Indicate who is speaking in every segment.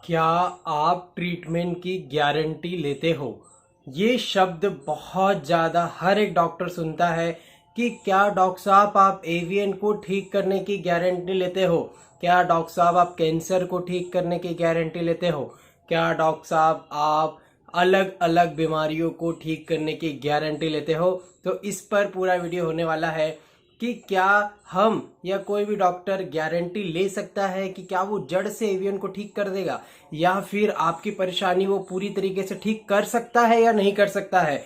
Speaker 1: क्या आप ट्रीटमेंट की गारंटी लेते हो? ये शब्द बहुत ज़्यादा हर एक डॉक्टर सुनता है कि क्या डॉक्टर साहब आप एवीएन को ठीक करने की गारंटी लेते हो? क्या डॉक्टर साहब आप कैंसर को ठीक करने की गारंटी लेते हो? क्या डॉक्टर साहब आप अलग अलग बीमारियों को ठीक करने की गारंटी लेते हो? तो इस पर पूरा वीडियो होने वाला है कि क्या हम या कोई भी डॉक्टर गारंटी ले सकता है कि क्या वो जड़ से एवीएन को ठीक कर देगा, या फिर आपकी परेशानी वो पूरी तरीके से ठीक कर सकता है या नहीं कर सकता है,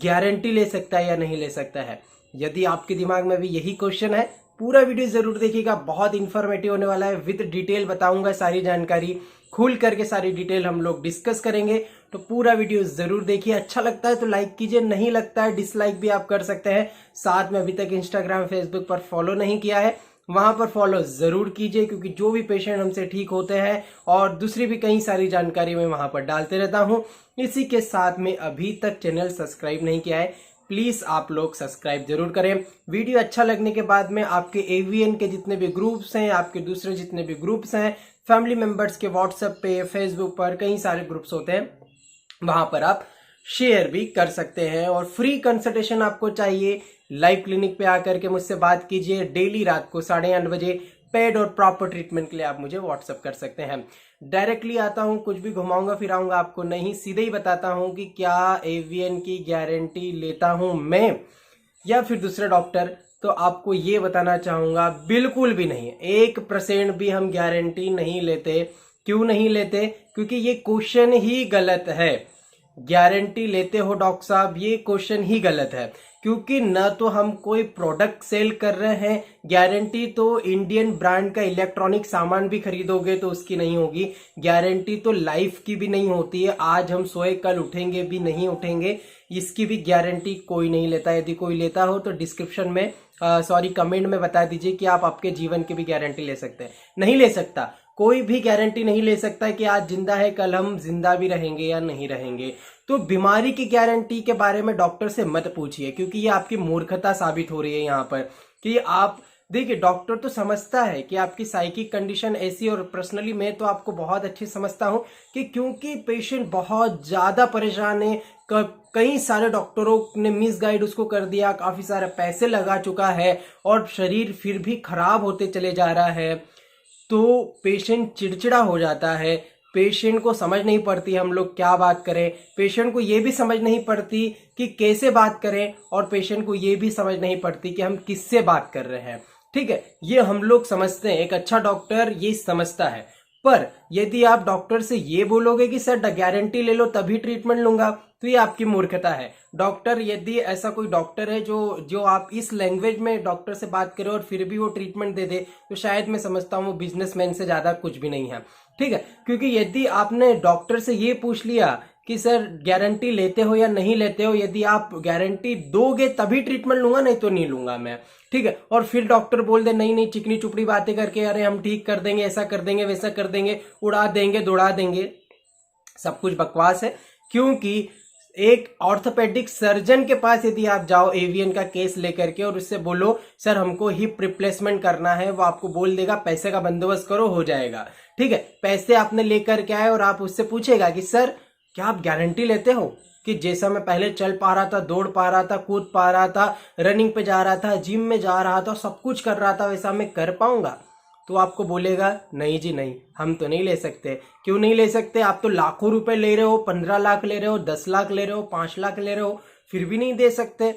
Speaker 1: गारंटी ले सकता है या नहीं ले सकता है। यदि आपके दिमाग में भी यही क्वेश्चन है, पूरा वीडियो जरूर देखिएगा, बहुत इंफॉर्मेटिव होने वाला है। विद डिटेल बताऊंगा, सारी जानकारी खुल करके सारी डिटेल हम लोग डिस्कस करेंगे। तो पूरा वीडियो जरूर देखिए। अच्छा लगता है तो लाइक कीजिए, नहीं लगता है डिसलाइक भी आप कर सकते हैं। साथ में अभी तक इंस्टाग्राम फेसबुक पर फॉलो नहीं किया है, वहां पर फॉलो जरूर कीजिए, क्योंकि जो भी पेशेंट हमसे ठीक होते हैं और दूसरी भी कई सारी जानकारी मैं वहां पर डालते रहता हूं। इसी के साथ में अभी तक चैनल सब्सक्राइब नहीं किया है, प्लीज आप लोग सब्सक्राइब जरूर करें। वीडियो अच्छा लगने के बाद में आपके एवीएन के जितने भी ग्रुप्स हैं, आपके दूसरे जितने भी ग्रुप्स हैं, फैमिली मेंबर्स के व्हाट्सएप पे, फेसबुक पर कई सारे ग्रुप्स होते हैं, वहां पर आप शेयर भी कर सकते हैं। और फ्री कंसल्टेशन आपको चाहिए, लाइव क्लिनिक पे आकर के मुझसे बात कीजिए। डेली रात को 8:30 बजे पेड और प्रॉपर ट्रीटमेंट के लिए आप मुझे व्हाट्सएप कर सकते हैं। डायरेक्टली आता हूं, कुछ भी घुमाऊंगा फिराऊंगा आपको नहीं, सीधे ही बताता हूं कि क्या एवीएन की गारंटी लेता हूं मैं या फिर दूसरे डॉक्टर। तो आपको ये बताना चाहूंगा, बिल्कुल भी नहीं, 1% भी हम गारंटी नहीं लेते। क्यों नहीं लेते? क्योंकि ये क्वेश्चन ही गलत है। गारंटी लेते हो डॉक्टर साहब, ये क्वेश्चन ही गलत है, क्योंकि न तो हम कोई प्रोडक्ट सेल कर रहे हैं। गारंटी तो इंडियन ब्रांड का इलेक्ट्रॉनिक सामान भी खरीदोगे तो उसकी नहीं होगी। गारंटी तो लाइफ की भी नहीं होती है, आज हम सोए कल उठेंगे भी नहीं उठेंगे, इसकी भी गारंटी कोई नहीं लेता। यदि कोई लेता हो तो डिस्क्रिप्शन में कमेंट में बता दीजिए कि आप आपके जीवन की भी गारंटी ले सकते हैं। नहीं ले सकता, कोई भी गारंटी नहीं ले सकता कि आज जिंदा है कल हम जिंदा भी रहेंगे या नहीं रहेंगे। तो बीमारी की गारंटी के बारे में डॉक्टर से मत पूछिए, क्योंकि ये आपकी मूर्खता साबित हो रही है यहाँ पर। कि आप देखिए, डॉक्टर तो समझता है कि आपकी साइकिक कंडीशन ऐसी, और पर्सनली मैं तो आपको बहुत अच्छी समझता हूं कि क्योंकि पेशेंट बहुत ज्यादा परेशान है, कई सारे डॉक्टरों ने मिसगाइड उसको कर दिया, काफी सारे पैसे लगा चुका है और शरीर फिर भी खराब होते चले जा रहा है, तो पेशेंट चिड़चिड़ा हो जाता है। पेशेंट को समझ नहीं पड़ती हम लोग क्या बात करें, पेशेंट को ये भी समझ नहीं पड़ती कि कैसे बात करें, और पेशेंट को ये भी समझ नहीं पड़ती कि हम किससे बात कर रहे हैं। ठीक है, ये हम लोग समझते हैं, एक अच्छा डॉक्टर ये समझता है। पर यदि आप डॉक्टर से ये बोलोगे कि सर गारंटी ले लो तभी ट्रीटमेंट लूंगा, तो ये आपकी मूर्खता है। डॉक्टर, यदि ऐसा कोई डॉक्टर है जो जो आप इस लैंग्वेज में डॉक्टर से बात करें और फिर भी वो ट्रीटमेंट दे दे, तो शायद मैं समझता हूँ वो बिजनेसमैन से ज्यादा कुछ भी नहीं है। ठीक है, क्योंकि यदि आपने डॉक्टर से ये पूछ लिया कि सर गारंटी लेते हो या नहीं लेते हो, यदि आप गारंटी दोगे तभी ट्रीटमेंट लूंगा, नहीं तो नहीं लूंगा मैं। ठीक है, और फिर डॉक्टर बोल दे नहीं नहीं, चिकनी चुपड़ी बातें करके, अरे हम ठीक कर देंगे, ऐसा कर देंगे, वैसा कर देंगे, उड़ा देंगे, दौड़ा देंगे, सब कुछ बकवास है। क्योंकि एक ऑर्थोपेडिक सर्जन के पास यदि आप जाओ एवीएन का केस लेकर के और उससे बोलो सर हमको हिप रिप्लेसमेंट करना है, वो आपको बोल देगा पैसे का बंदोबस्त करो, हो जाएगा। ठीक है, पैसे आपने लेकर के आए और आप उससे पूछेगा कि सर क्या आप गारंटी लेते हो कि जैसा मैं पहले चल पा रहा था, दौड़ पा रहा था, कूद पा रहा था, रनिंग पे जा रहा था, जिम में जा रहा था, सब कुछ कर रहा था, वैसा मैं कर पाऊंगा? तो आपको बोलेगा नहीं जी नहीं, हम तो नहीं ले सकते। क्यों नहीं ले सकते? आप तो लाखों रुपए ले रहे हो, 15 लाख ले रहे हो, 10 लाख ले रहे हो, 5 लाख ले रहे हो, फिर भी नहीं दे सकते।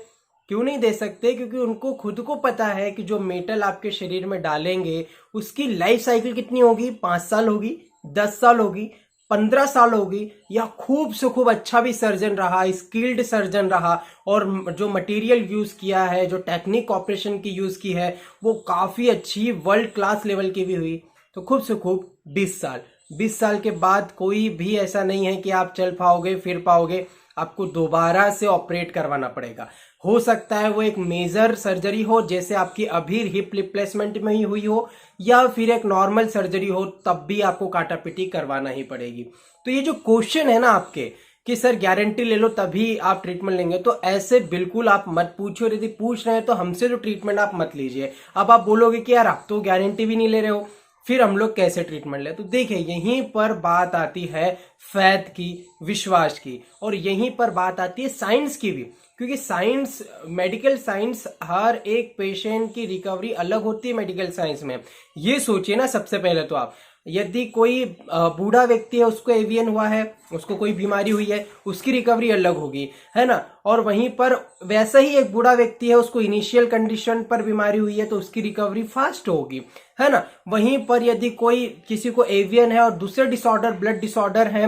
Speaker 1: क्यों नहीं दे सकते? क्योंकि उनको खुद को पता है कि जो मेटल आपके शरीर में डालेंगे उसकी लाइफ साइकिल कितनी होगी, 5 साल होगी, 10 साल होगी, 15 साल होगी, या खूब से खूब अच्छा भी सर्जन रहा, स्किल्ड सर्जन रहा, और जो मटेरियल यूज किया है, जो टेक्निक ऑपरेशन की यूज की है, वो काफी अच्छी वर्ल्ड क्लास लेवल की भी हुई, तो खूब से खूब 20 साल। 20 साल के बाद कोई भी ऐसा नहीं है कि आप चल पाओगे फिर पाओगे, आपको दोबारा से ऑपरेट करवाना पड़ेगा। हो सकता है वो एक मेजर सर्जरी हो, जैसे आपकी अभी हिप रिप्लेसमेंट में ही हुई हो, या फिर एक नॉर्मल सर्जरी हो, तब भी आपको काटापीटी करवाना ही पड़ेगी। तो ये जो क्वेश्चन है ना आपके कि सर गारंटी ले लो तभी आप ट्रीटमेंट लेंगे, तो ऐसे बिल्कुल आप मत पूछो। यदि पूछ रहे हैं तो हमसे जो ट्रीटमेंट आप मत लीजिए। अब आप बोलोगे कि यार आप तो गारंटी भी नहीं ले रहे हो, फिर हम लोग कैसे ट्रीटमेंट ले। तो देखिए यहीं पर बात आती है फैथ की, विश्वास की, और यहीं पर बात आती है साइंस की भी, क्योंकि साइंस, मेडिकल साइंस, हर एक पेशेंट की रिकवरी अलग होती है मेडिकल साइंस में। ये सोचिए ना, सबसे पहले तो आप, यदि कोई बूढ़ा व्यक्ति है, उसको एवियन हुआ है, उसको कोई बीमारी हुई है, उसकी रिकवरी अलग होगी, है ना। और वहीं पर वैसा ही एक बूढ़ा व्यक्ति है, उसको इनिशियल कंडीशन पर बीमारी हुई है, तो उसकी रिकवरी फास्ट होगी, है ना। वहीं पर यदि कोई, किसी को एवियन है और दूसरे डिसऑर्डर, ब्लड डिसऑर्डर है,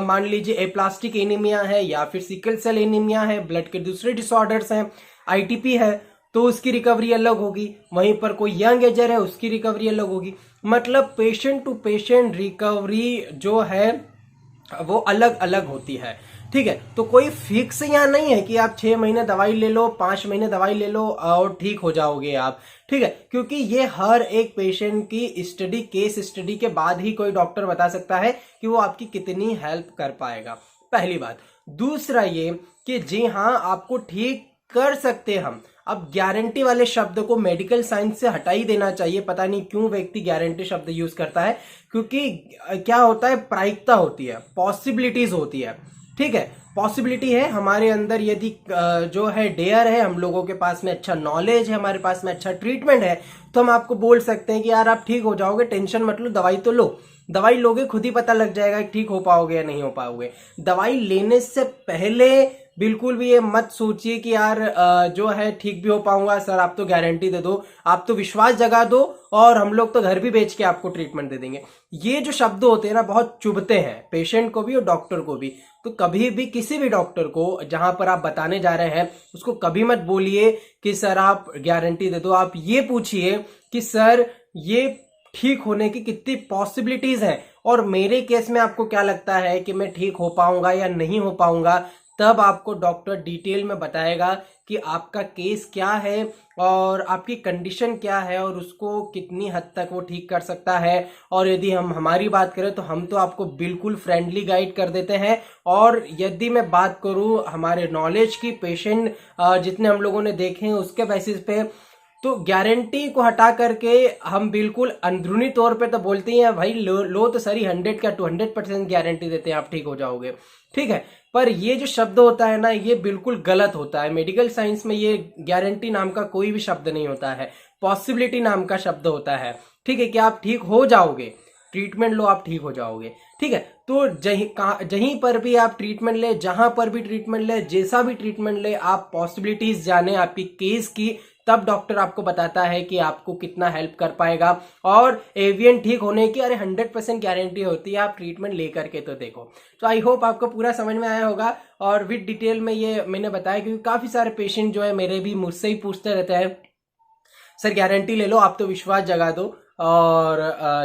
Speaker 1: मान लीजिए एप्लास्टिक एनीमिया है या फिर सिकल सेल एनीमिया है, ब्लड के दूसरे डिसऑर्डर्स हैं, आईटीपी है, तो उसकी रिकवरी अलग होगी। वहीं पर कोई यंग एजर है, उसकी रिकवरी अलग होगी। मतलब पेशेंट टू पेशेंट रिकवरी जो है वो अलग अलग होती है, ठीक है। तो कोई फिक्स यहाँ नहीं है कि आप 6 महीने दवाई ले लो, 5 महीने दवाई ले लो और ठीक हो जाओगे आप, ठीक है। क्योंकि ये हर एक पेशेंट की स्टडी, केस स्टडी के बाद ही कोई डॉक्टर बता सकता है कि वो आपकी कितनी हेल्प कर पाएगा, पहली बात। दूसरा ये कि जी हाँ, आपको ठीक कर सकते हम। अब गारंटी वाले शब्द को मेडिकल साइंस से हटा ही देना चाहिए। पता नहीं क्यों व्यक्ति गारंटी शब्द यूज करता है, क्योंकि क्या होता है, प्रायिकता होती है, पॉसिबिलिटीज होती है, ठीक है। पॉसिबिलिटी है हमारे अंदर, यदि जो है डेयर है, हम लोगों के पास में अच्छा नॉलेज है, हमारे पास में अच्छा ट्रीटमेंट है, तो हम आपको बोल सकते हैं कि यार आप ठीक हो जाओगे, टेंशन मत लो, दवाई तो लो। दवाई लोगे खुद ही पता लग जाएगा कि ठीक हो पाओगे या नहीं हो पाओगे। दवाई लेने से पहले बिल्कुल भी ये मत सोचिए कि यार जो है ठीक भी हो पाऊंगा। सर आप तो गारंटी दे दो, आप तो विश्वास जगा दो और हम लोग तो घर भी बेच के आपको ट्रीटमेंट दे देंगे। ये जो शब्द होते हैं ना, बहुत चुभते हैं पेशेंट को भी और डॉक्टर को भी। तो कभी भी किसी भी डॉक्टर को जहां पर आप बताने जा रहे हैं, उसको कभी मत बोलिए कि सर आप गारंटी दे दो। आप ये पूछिए कि सर ये ठीक होने की कितनी पॉसिबिलिटीज है, और मेरे केस में आपको क्या लगता है कि मैं ठीक हो पाऊंगा या नहीं हो पाऊंगा। तब आपको डॉक्टर डिटेल में बताएगा कि आपका केस क्या है और आपकी कंडीशन क्या है और उसको कितनी हद तक वो ठीक कर सकता है। और यदि हम हमारी बात करें तो हम तो आपको बिल्कुल फ्रेंडली गाइड कर देते हैं। और यदि मैं बात करूं हमारे नॉलेज की, पेशेंट जितने हम लोगों ने देखे हैं उसके बेसिस पे, तो गारंटी को हटा करके हम बिल्कुल अंदरूनी तौर पे तो बोलते हैं भाई लो तो सही 100 का 200% गारंटी देते हैं आप ठीक हो जाओगे, ठीक है। पर ये जो शब्द होता है ना, ये बिल्कुल गलत होता है। मेडिकल साइंस में ये गारंटी नाम का कोई भी शब्द नहीं होता है, पॉसिबिलिटी नाम का शब्द होता है, ठीक है, कि आप ठीक हो जाओगे, ट्रीटमेंट लो आप ठीक हो जाओगे, ठीक है। तो जहीं पर भी आप ट्रीटमेंट ले, जहां पर भी ट्रीटमेंट ले, जैसा भी ट्रीटमेंट ले, आप पॉसिबिलिटीज जाने आपकी केस की, तब डॉक्टर आपको बताता है कि आपको कितना हेल्प कर पाएगा। और एवियन ठीक होने की अरे 100% गारंटी होती है, आप ट्रीटमेंट लेकर के तो देखो। तो आई होप आपको पूरा समझ में आया होगा और विद डिटेल में ये मैंने बताया, क्योंकि काफी सारे पेशेंट जो है मेरे भी मुझसे ही पूछते रहते हैं सर गारंटी ले लो, आप तो विश्वास जगा दो और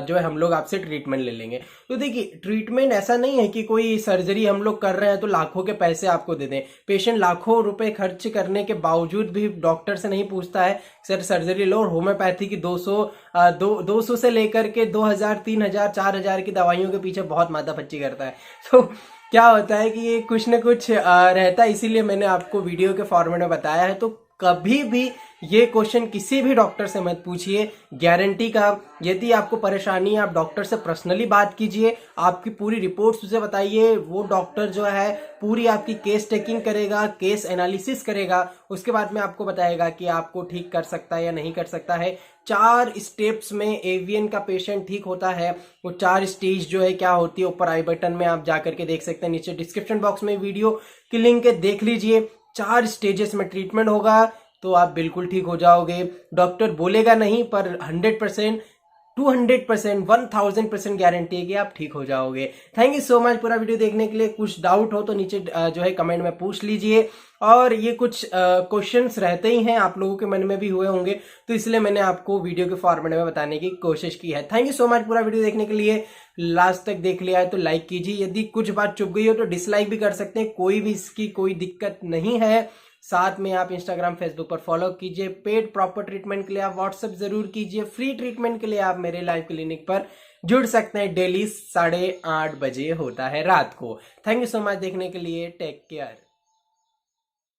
Speaker 1: जो है हम लोग आपसे ट्रीटमेंट ले लेंगे। तो देखिए ट्रीटमेंट ऐसा नहीं है कि कोई सर्जरी हम लोग कर रहे हैं तो लाखों के पैसे आपको दे दें। पेशेंट लाखों रुपए खर्च करने के बावजूद भी डॉक्टर से नहीं पूछता है सर सर्जरी लो, और होम्योपैथी की 200 से लेकर के 2000, 3000, 4000 की दवाइयों के पीछे बहुत माथापच्ची करता है। तो क्या होता है कि ये कुछ न कुछ रहता है, इसीलिए मैंने आपको वीडियो के फॉर्मेट में बताया है। तो कभी भी ये क्वेश्चन किसी भी डॉक्टर से मत पूछिए गारंटी का। यदि आपको परेशानी है आप डॉक्टर से पर्सनली बात कीजिए, आपकी पूरी रिपोर्ट्स उसे बताइए, वो डॉक्टर जो है पूरी आपकी केस टेकिंग करेगा, केस एनालिसिस करेगा, उसके बाद में आपको बताएगा कि आपको ठीक कर सकता है या नहीं कर सकता है। 4 स्टेप्स में एवियन का पेशेंट ठीक होता है। वो 4 स्टेज जो है क्या होती है, ऊपर आई बटन में आप जाकर के देख सकते हैं, नीचे डिस्क्रिप्शन बॉक्स में वीडियो की लिंक है, देख लीजिए। 4 स्टेजेस में ट्रीटमेंट होगा तो आप बिल्कुल ठीक हो जाओगे। डॉक्टर बोलेगा नहीं पर 100%, 200%, 1000% गारंटी है कि आप ठीक हो जाओगे। थैंक यू सो मच पूरा वीडियो देखने के लिए। कुछ डाउट हो तो नीचे जो है कमेंट में पूछ लीजिए। और ये कुछ क्वेश्चंस रहते ही हैं, आप लोगों के मन में भी हुए होंगे, तो इसलिए मैंने आपको वीडियो के फॉर्मेट में बताने की कोशिश की है। थैंक यू सो मच पूरा वीडियो देखने के लिए। लास्ट तक देख लिया है तो लाइक कीजिए, यदि कुछ बात चुप गई हो तो डिसलाइक भी कर सकते हैं, कोई भी इसकी कोई दिक्कत नहीं है। साथ में आप इंस्टाग्राम, फेसबुक पर फॉलो कीजिए। पेड प्रॉपर ट्रीटमेंट के लिए आप व्हाट्सएप जरूर कीजिए। फ्री ट्रीटमेंट के लिए आप मेरे लाइव क्लिनिक पर जुड़ सकते हैं। डेली 8:30 बजे होता है रात को। थैंक यू सो मच देखने के लिए। Take care.